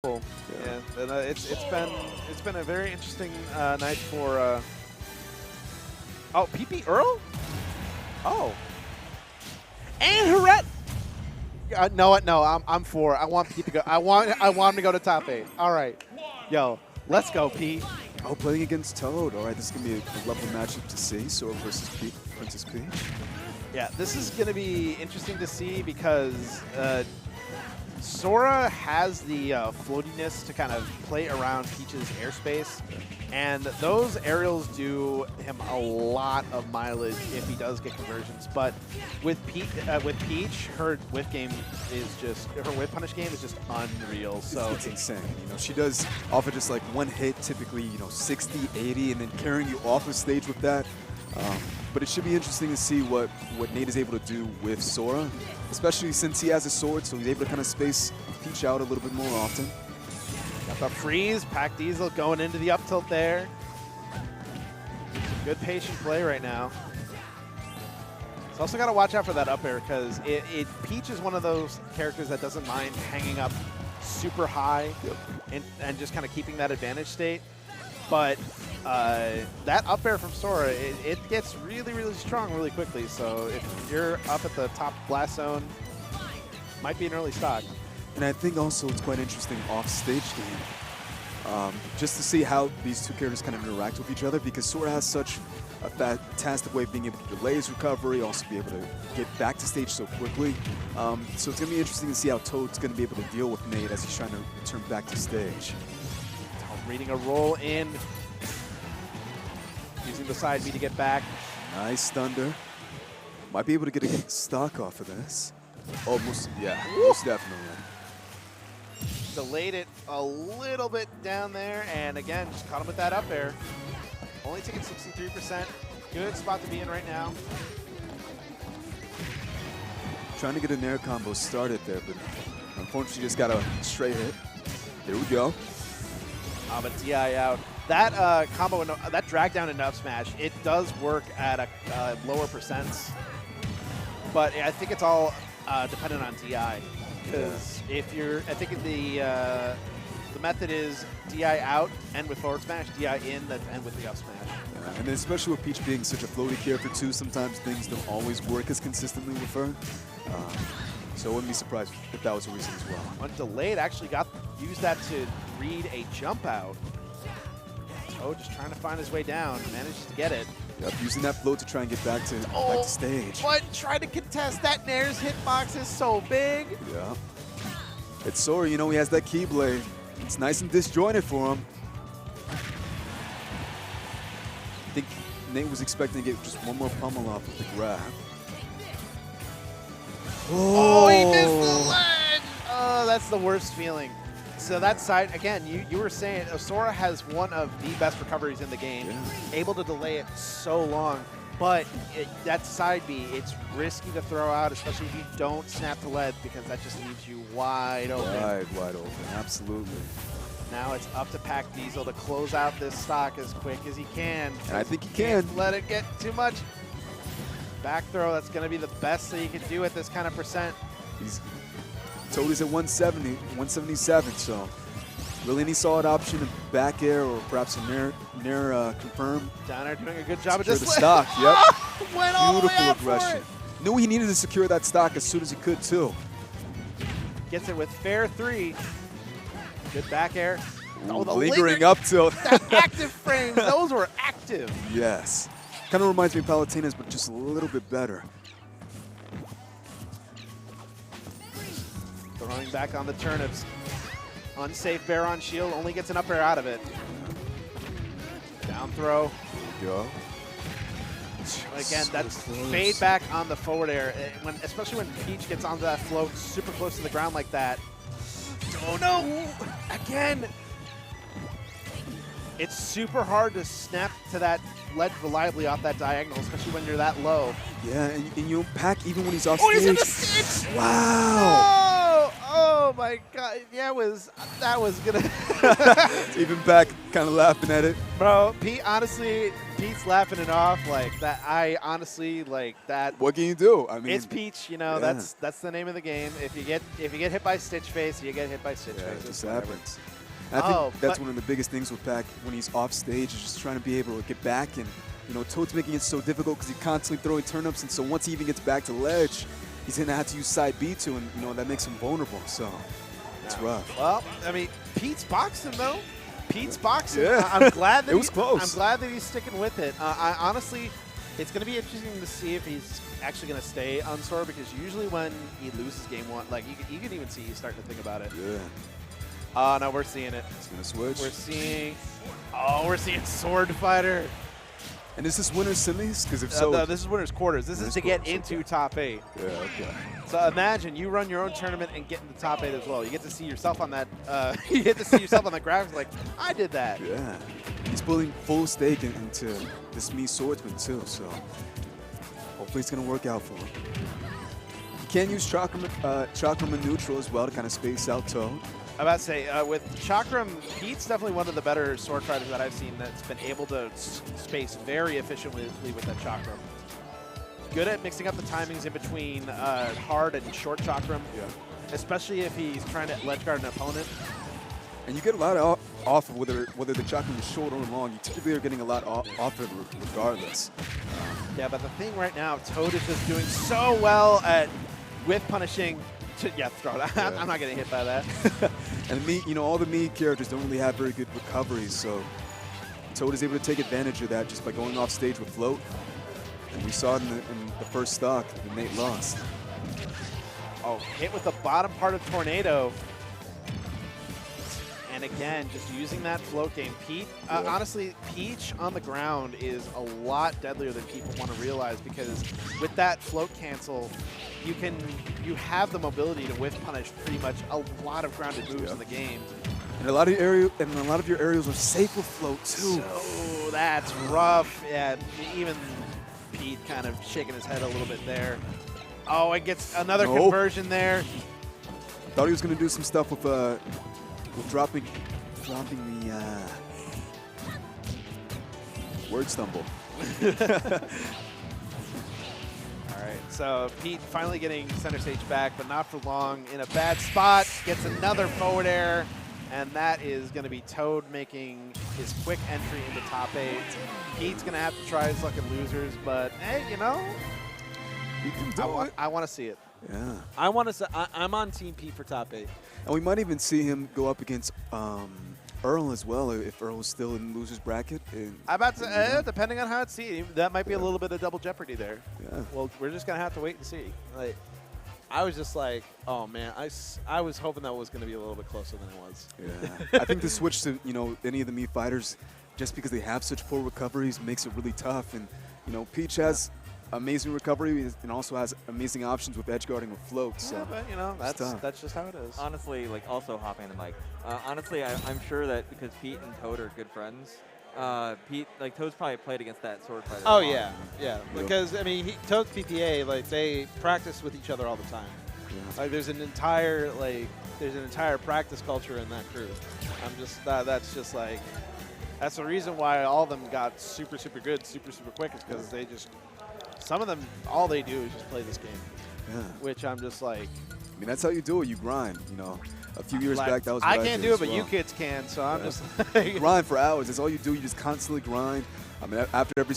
Cool. Yeah, and it's been a very interesting night for. Oh, PP Earl. Oh, and Harret. No, what? No, I'm for. I want Pete to go. I want him to go to top 8. All right, yo, let's go, Pete. Oh, playing against Toad. All right, this is going to be a lovely matchup to see. Sora versus Princess Peach. Yeah, this is going to be interesting to see because Sora has the floatiness to kind of play around Peach's airspace, and those aerials do him a lot of mileage if he does get conversions. But with Peach, her whiff game is just her whiff punish game is just unreal. So it's insane. You know, she does offer just like one hit, typically 60, 80, and then carrying you off the stage with that. But it should be interesting to see what Nate is able to do with Sora, especially since he has a sword, so he's able to kind of space Peach out a little bit more often. Got the freeze, PAC Diesel going into the up tilt there. Good patient play right now. He's also got to watch out for that up air because Peach is one of those characters that doesn't mind hanging up super high and just kind of keeping that advantage state. But that up air from Sora, it gets really, really strong really quickly. So if you're up at the top blast zone, might be an early stock. And I think also it's quite interesting off-stage game, just to see how these two characters kind of interact with each other, because Sora has such a fantastic way of being able to delay his recovery, also be able to get back to stage so quickly. So it's going to be interesting to see how Toad's going to be able to deal with Nate as he's trying to return back to stage. Reading a roll in, using the side B to get back. Nice thunder. Might be able to get a stock off of this. Almost, yeah, most definitely. Delayed it a little bit down there, and again, just caught him with that up air. Only taking 63%. Good spot to be in right now. Trying to get an air combo started there, but unfortunately just got a straight hit. There we go. But DI out. That combo, that drag down and up smash, it does work at a lower percents. But I think it's all dependent on DI. Because if you're, I think the method is DI out, end with forward smash, DI in, then end with the up smash. Yeah, and then especially with Peach being such a floaty character too, sometimes things don't always work as consistently with her. So I wouldn't be surprised if that was a reason as well. When delayed, actually used that to read a jump out. Toad just trying to find his way down, manages to get it. Yep, using that float to try and get back to stage. But trying to contest that Nair's hitbox is so big. Yeah. It's Sora, he has that Keyblade. It's nice and disjointed for him. I think Nate was expecting to get just one more pummel off with the grab. Oh, he missed the ledge! Oh, that's the worst feeling. So that side, again, you were saying Sora has one of the best recoveries in the game, able to delay it so long. But that side B, it's risky to throw out, especially if you don't snap the ledge, because that just leaves you wide open. Wide open, absolutely. Now it's up to PAC Diesel to close out this stock as quick as he can. And I think he can. Can't let it get too much. Back throw, that's going to be the best that you can do at this kind of percent. Toad is at 170, 177, so really any solid option of back air or perhaps a near confirm. Down there doing a good job of the just stock. Yep. Went all the way Beautiful out aggression. for it. Knew he needed to secure that stock as soon as he could too. Gets it with fair 3. Good back air. Ooh, the lingering up tilt. That active frames, those were active. Yes. Kind of reminds me of Palutena's, but just a little bit better. Throwing back on the turnips. Unsafe bear on shield, only gets an up air out of it. Down throw. There you go. Again, So that's close. fade back on the forward air. Especially when Peach gets onto that float super close to the ground like that. Oh no! Again! It's super hard to snap to that ledge reliably off that diagonal, especially when you're that low. Yeah, and PAC, even when he's off Oh, stage. he's in the stage! Wow! Oh! Oh my God! Yeah, that was gonna. Even back, kind of laughing at it. Bro, Pete. Honestly, Pete's laughing it off like that. I honestly like that. What can you do? I mean, It's Peach. You know, yeah. that's the name of the game. If you get hit by Stitch Face, you get hit by Stitch Yeah, Face. it just Whatever. happens. And I think that's but- one of the biggest things with PAC when he's off stage is just trying to be able to get back. And, you know, Toad's making it so difficult because he's constantly throwing turnips. And so once he even gets back to ledge, he's going to have to use side B2, and, you know, that makes him vulnerable. So it's rough. Well, I mean, Pete's boxing, though. Pete's boxing. Yeah. I'm glad that It was close. I'm glad that he's sticking with it. I honestly, it's going to be interesting to see if he's actually going to stay on Sora, because usually when he loses game one, like you can even see he's starting to think about it. Yeah. No, we're seeing it. He's going to switch. We're seeing Swordfighter. And is this winner's semis? Because if No, so, this is winner's quarters. This is to get into top 8. yeah, okay. So imagine you run your own tournament and get into top 8 as well. You get to see yourself on that. You get to see yourself on the graphics. Like, I did that. Yeah. He's pulling full stake into this Mii swordsman too, so hopefully it's going to work out for him. You can use Chakram and neutral as well to kind of space out Toad. I'm about to say, with Chakram, Pete's definitely one of the better sword fighters that I've seen that's been able to space very efficiently with that Chakram. Good at mixing up the timings in between hard and short Chakram, especially if he's trying to ledge guard an opponent. And you get a lot off of whether the Chakram is short or long. You typically are getting a lot off of it regardless. Yeah, but the thing right now, Toad is just doing so well at whiff punishing. Throw it. Yeah. I'm not getting hit by that. And Mii, you know, all the Mii characters don't really have very good recoveries, so Toad is able to take advantage of that just by going off stage with float. And we saw it in the first stock that Nate lost. Oh, hit with the bottom part of Tornado. And again, just using that float game. Pete, honestly, Peach on the ground is a lot deadlier than people want to realize, because with that float cancel, you have the mobility to whiff punish pretty much a lot of grounded moves in the game. And a lot of your aerials are safe with float too. So that's rough. Yeah, even Pete kind of shaking his head a little bit there. Oh, it gets another conversion there. Thought he was going to do some stuff with dropping the word stumble. All right, so Pete finally getting center stage back, but not for long. In a bad spot, gets another forward air, and that is going to be Toad making his quick entry into top 8. Pete's going to have to try his luck at losers, but hey, you know, You can do it. I want to see it. Yeah. I want to. I'm on Team Pete for top 8. And we might even see him go up against Earl as well, if Earl is still in loser's bracket. I'm about to, depending on how it's seen, that might be a little bit of double jeopardy there. Yeah. Well, we're just going to have to wait and see. Like, I was just like, oh man, I was hoping that was going to be a little bit closer than it was. Yeah. I think the switch to, you know, any of the Mii fighters, just because they have such poor recoveries, makes it really tough. And, you know, Peach has amazing recovery and also has amazing options with edge guarding with float. So Yeah, but, you know, that's just how it is. Honestly, like, also hopping on the mic. Honestly, I'm sure that because Pete and Toad are good friends, Toad's probably played against that Swordfighter. Oh yeah, yeah. Because I mean, Toad's PPA, like they practice with each other all the time. yeah. Like there's an entire practice culture in that crew. I'm just that's just like That's the reason why all of them got super good, super quick, is because they just, some of them, all they do is just play this game. Yeah. Which I'm just like, I mean, that's how you do it. You grind, you know. A few years like, back, that was what I can't did do it, as but you well. kids can, so I'm Yeah. just like, Grind for hours. That's all you do. You just constantly grind. I mean, after every